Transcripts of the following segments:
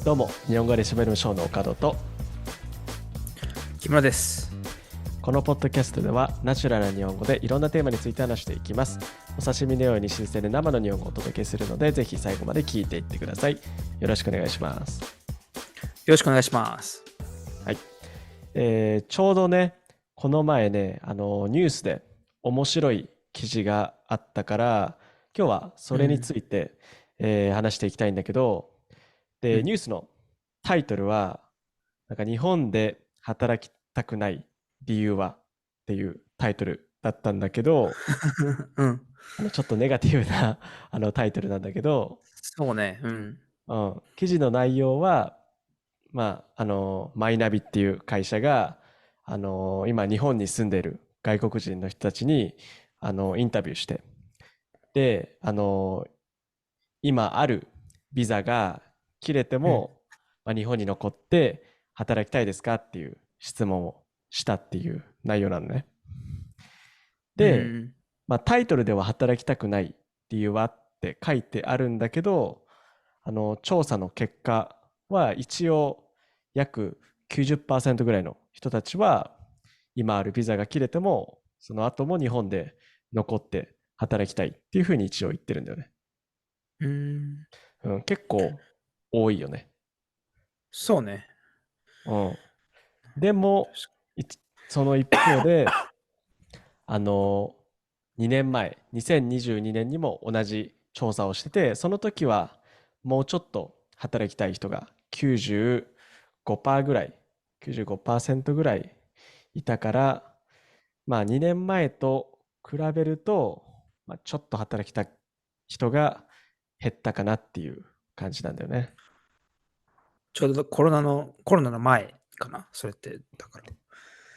どうも、日本語で喋るショーの岡戸と、木村です。このポッドキャストではナチュラルな日本語でいろんなテーマについて話していきます。お刺身のように新鮮で生の日本語をお届けするので、ぜひ最後まで聞いていってください。よろしくお願いします。よろしくお願いします。はい。ちょうどね、この前ね、ニュースで面白い記事があったから、今日はそれについて、話していきたいんだけど、で、ニュースのタイトルは、なんか日本で働きたくない理由はっていうタイトルだったんだけど、うん。ちょっとネガティブなタイトルなんだけど、そうね。うん。記事の内容は、マイナビっていう会社が、今日本に住んでいる外国人の人たちに、インタビューして、で、今あるビザが切れてうん。も、日本に残って働きたいですかっていう質問をしたっていう内容なのね。うで、ん。タイトルでは働きたくない理由はって書いてあるんだけど、調査の結果は一応約90%ぐらいの人たちは今あるビザが切れてもその後も日本で残って働きたいっていうふうに一応言ってるんだよね。うん。結構多いよね。そうね。うん。でも、いその一方で、あの、2年前、2022年にも同じ調査をしてて、その時はもうちょっと働きたい人が95%ぐらい、95%ぐらいいたから、2年前と比べると、ちょっと働きたい人が減ったかなっていう感じなんだよね。ちょうどコロナの前かな。それって、だから。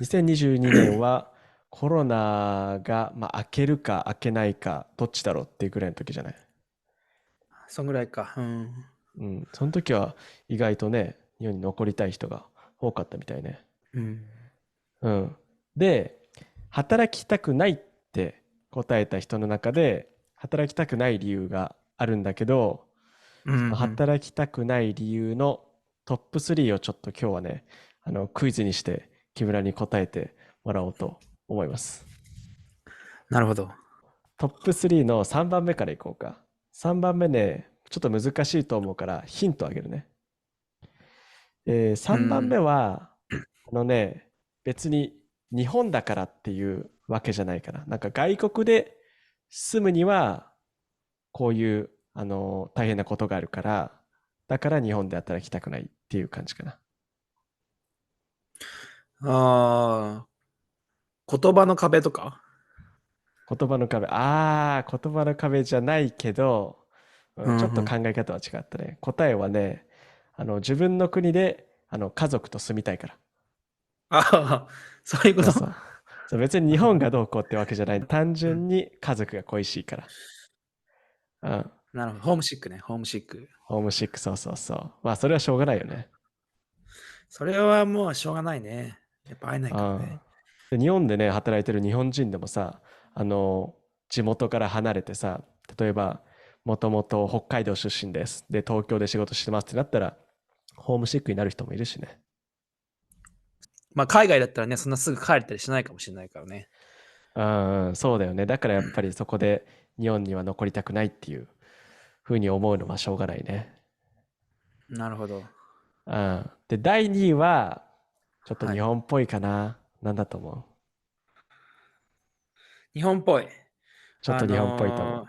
2022年はコロナが、明けるか明けないかどっちだろうっていうぐらいの時じゃない。そんぐらいか。うん。うん、その時は意外とね、日本に残りたい人が多かったみたいね。うん。うん。で、働きたくないって答えた人の中で、働きたくない理由があるんだけど、うん。うそのん。働きたくない理由のトップ3をちょっと今日はね、クイズにして木村に答えてもらおうと思います。なるほど。トップ3の3番目からいこうか。3番目ね、ちょっと難しいと思うからヒントあげるね。3番目うん。は、あのね、別に日本だからっていうわけじゃないかな。なんか外国で住むには、こういう、大変なことがあるから、だから日本で働きたくないっていう感じかな。ああ、言葉の壁とか。言葉の壁。言葉の壁じゃないけど、ちょっとうんうん。考え方は違ったね。答えはね、自分の国で、家族と住みたいから。ああ、そういうこと。そうそう。そう、別に日本がどうこうってわけじゃない。単うん。純に家族が恋しいから。うん。なるほど。ホームシックね。ホームシック。ホームシック、そうそうそう。それはしょうがないよね。それはもうしょうがないね。やっぱ会えないからね。うん。で、日本でね、働いてる日本人でもさ、あの、地元から離れてさ、例えば、もともと北海道出身です。で、東京で仕事してますってなったら、ホームシックになる人もいるしね。まあ海外だったらね、そんなすぐ帰れたりしないかもしれないからね。うん、そうだよね。だからやっぱりそこで日本には残りたくないっていうふうに思うのはしょうがないね。なるほど。うん。で、第2位は、ちょっと日はい。本っぽいかな。なんだと思う？日本っぽい。あちょっと日本っぽいと思う。の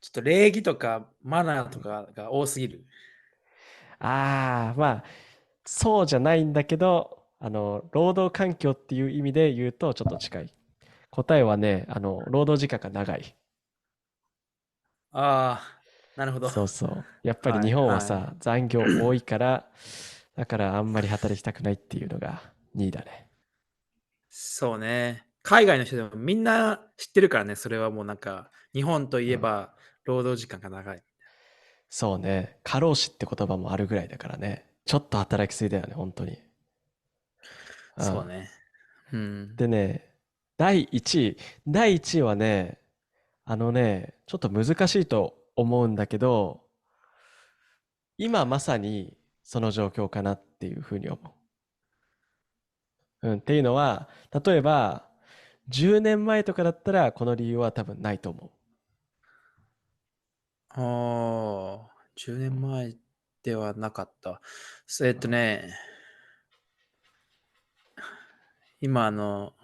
ちょっと礼儀とかマナーとかが多すぎる。ああ、そうじゃないんだけど、労働環境っていう意味で言うとちょっと近い。答えはね、労働時間が長い。ああ、なるほど。そうそう。やっぱり日はいはい。本はさ、残業多いから、だからあんまり働きたくないっていうのが2位だね。そうね。海外の人でもみんな知ってるからね、それはもうなんか、日本というん。えば労働時間が長い。そうね。過労死って言葉もあるぐらいだからね。ちょっと働きすぎだよね、本当に。うん。そうね。うん。でね、第1位。第1位はね、ちょっと難しいと思うんだけど、今まさにその状況かなっていうふうに思う。っていうのは、例えば、10年前とかだったら、この理由は多分ないと思ああ、10う。年前ではなかった。うん。今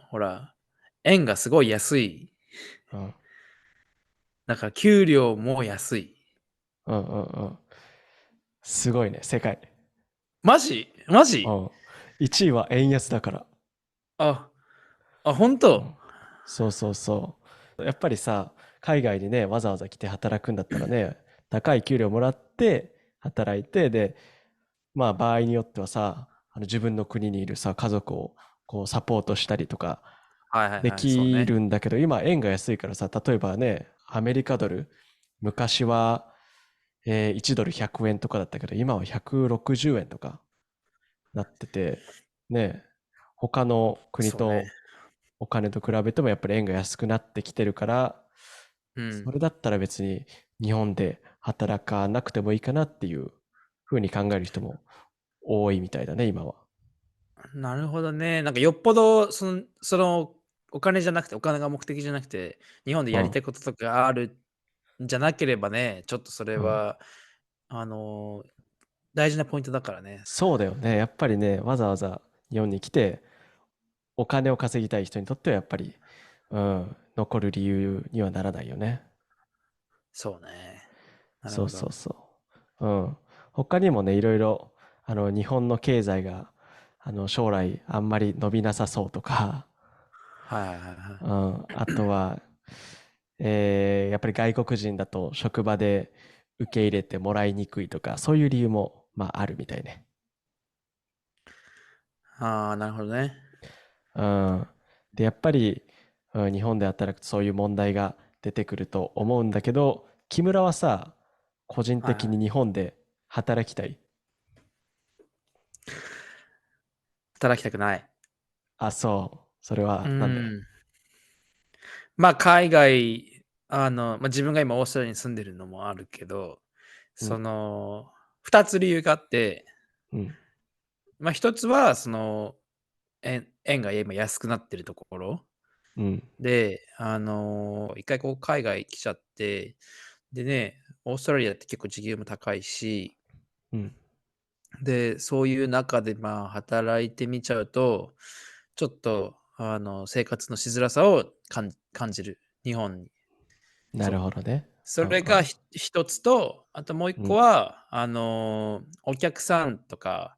ほら、円がすごい安い。うん。だから給料も安い。うんうんうん。すごいね、世界。マジマジ。うん。1位は円安だから。あ、本うん。当。そうそうそう。やっぱりさ、海外にね、わざわざ来て働くんだったらね、高い給料もらって働いて、で、まあ場合によってはさ、自分の国にいるさ、家族をこうサポートしたりとかではいはいはい、そうきね。るんだけど、今円が安いからさ、例えばね、アメリカドル、昔は、1ドル100円とかだったけど、今は160円とかなってて、ね、他の国そうね。とお金と比べてもやっぱり円が安くなってきてるから、うん。それだったら別に日本で働かなくてもいいかなっていうふうに考える人も多いみたいだね、今は。なるほどね。なんかよっぽど、お金じゃなくて、お金が目的じゃなくて、日本でうん、やりたいこととかあるんじゃなければね、ちょっとそれうん。は、あの、大事なポイントだからね。そうだよね。やっぱりね、わざわざ日本に来てお金を稼ぎたい人にとってはやっぱり、残る理由にはならないよね。そうね。なるそうほど。そうそう。他にもね、いろいろ、日本の経済が、将来あんまり伸びなさそうとか、はいはいはいはい。あとは、やっぱり外国人だと職場で受け入れてもらいにくいとか、そういう理由も、まあ、あるみたいね。ああ、なるほどね。うん。で、やっぱり、日本で働くとそういう問題が出てくると思うんだけど、木村はさ、個人はいはい。的に日本で働きたい？働きたくない。あ、そう。それうはなんで？ん。まあ、海外、自分が今オーストラリアに住んでるのもあるけど、うん、2つ理由があって、うん、まあ、1つは、円が今安くなってるところうん、で、一回こう海外来ちゃって、でね、オーストラリアって結構時給も高いし、うん。で、そういう中でまあ働いてみちゃうと、ちょっと生活のしづらさを感じる。日本に。なそう。るほどね。それが一つと、あともう一うん、個は、お客さんとか、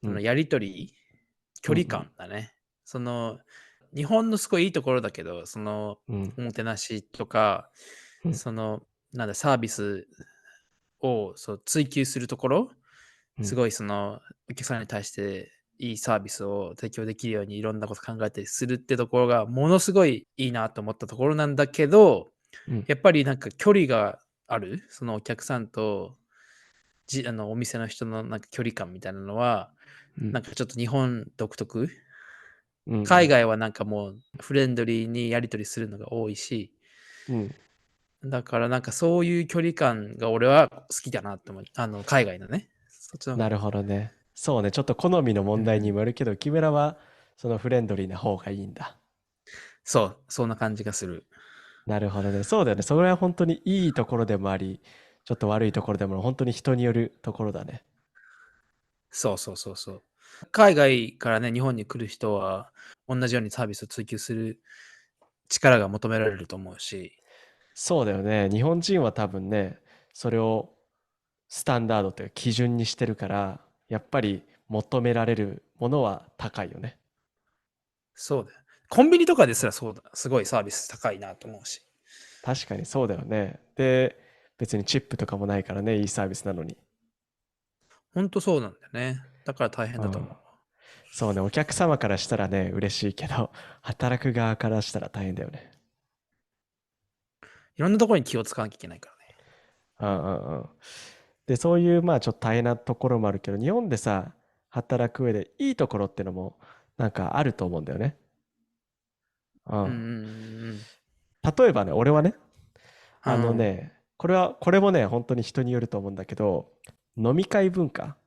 うん、そのやりとり、距離うん、感だね。日本のすごいいいところだけど、うん、うん、おもてなしとか、うん、その、サービスを追求するところ、うん。すごいお客さんに対していいサービスを提供できるようにいろんなこと考えたりするってところがものすごいいいなと思ったところなんだけど、うん。やっぱりなんか距離がある、そのお客さんとお店の人のなんか距離感みたいなのは、うん。なんかちょっと日本独特。うん。海外はなんかもうフレンドリーにやり取りするのが多いし、うん。だからなんかそういう距離感が俺は好きだなと思う。海外のね。そっちの方が。なるほどね。そうね。ちょっと好みの問題にうん。もよるけど、木村はそのフレンドリーな方がいいんだ。そう、そんな感じがする。なるほどね。そうだよね。それは本当にいいところでもあり、ちょっと悪いところでも本当に人によるところだね。そうそうそうそう。海外からね、日本に来る人は、同じようにサービスを追求する力が求められると思うし。そうだよね。日本人は多分ね、それをスタンダードというか基準にしてるから、やっぱり求められるものは高いよね。そうだよ。コンビニとかですらそうだ。すごいサービス高いなと思うし。確かにそうだよね。で、別にチップとかもないからね、いいサービスなのに。ほんとそうなんだよね。だから大変うん。だと思う。そうね、お客様からしたらね、嬉しいけど、働く側からしたら大変だよね。いろんなところに気を使わなきゃいけないからね。うんうんうん。で、そういうまあちょっと大変なところもあるけど、日本でさ、働く上でいいところってのもなんかあると思うんだよね。うん。うんうんうんうん。例えばね、俺はね、うん。これもね、本当に人によると思うんだけど、飲み会文化。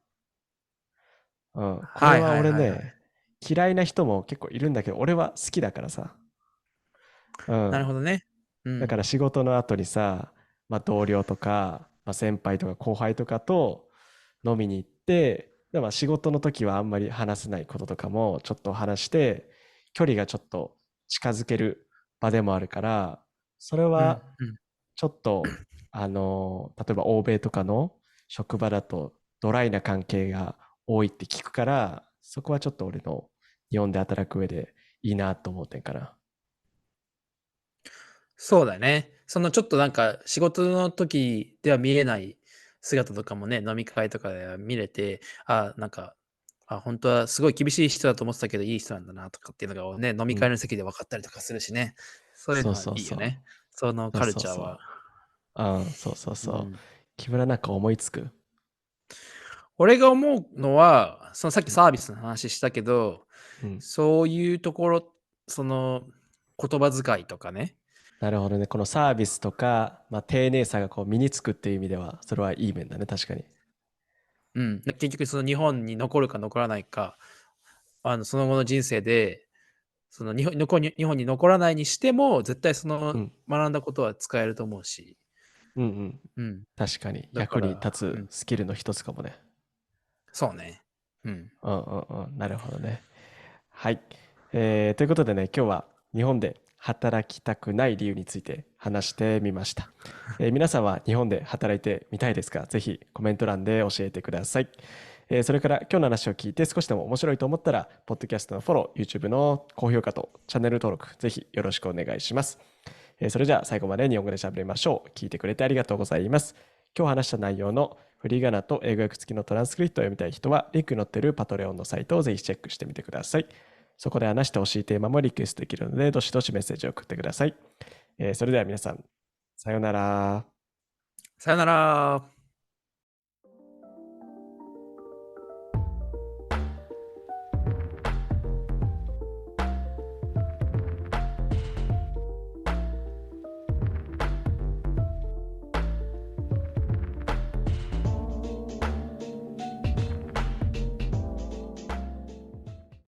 うん。これはいははいはいはい。俺ね、嫌いな人も結構いるんだけど、俺は好きだからさ。うん。なるほどね。うん。だから仕事の後にさ、まあ、同僚とか、まあ、先輩とか後輩とかと飲みに行って、でまあ仕事の時はあんまり話せないこととかもちょっと話して、距離がちょっと近づける場でもあるから、それうん。はうん。ちょっと、例えば欧米とかの職場だとドライな関係が多いって聞くから、そこはちょっと俺の日本で働く上でいいなと思ってんかな。そうだね。そのちょっとなんか仕事の時では見えない姿とかもね、飲み会とかでは見れて、なんか、本当はすごい厳しい人だと思ってたけど、いい人なんだなとかっていうのがね、飲みうん。会の席で分かったりとかするしね。そういうそうのはいそうそう。いよね。そのそうカルそうそう。チャーは。そうそうそう。うん。木村なんか思いつく？俺が思うのは、そのさっきうん。サービスの話したけど、うん。そういうところ、その言葉遣いとかね、なるほどね。このサービスとか、まあ、丁寧さがこう身につくっていう意味では、それはいい面だね、確かに。うん、結局その日本に残るか残らないか、その後の人生で、その日本に残らないにしても、絶対そのうん。学んだことは使えると思うし、うんうん。うん。確かに役にだから、立うん、つスキルの一つかもね。そうね。うん。うんうんうん。なるほどね。はい。ということでね、今日は日本で働きたくない理由について話してみました。皆さんは日本で働いてみたいですか？ぜひコメント欄で教えてください。それから今日の話を聞いて少しでも面白いと思ったら、ポッドキャストのフォロー、YouTube の高評価とチャンネル登録、ぜひよろしくお願いします。それじゃあ最後まで日本語で喋りましょう。聞いてくれてありがとうございます。今日話した内容のフリーガナと英語訳付きのトランスクリプトを読みたい人は、リンクに載っているパトレオンのサイトをぜひチェックしてみてください。そこで話してほしいテーマもリクエストできるので、どしどしメッセージを送ってください。それでは皆さん、さようなら。さよなら。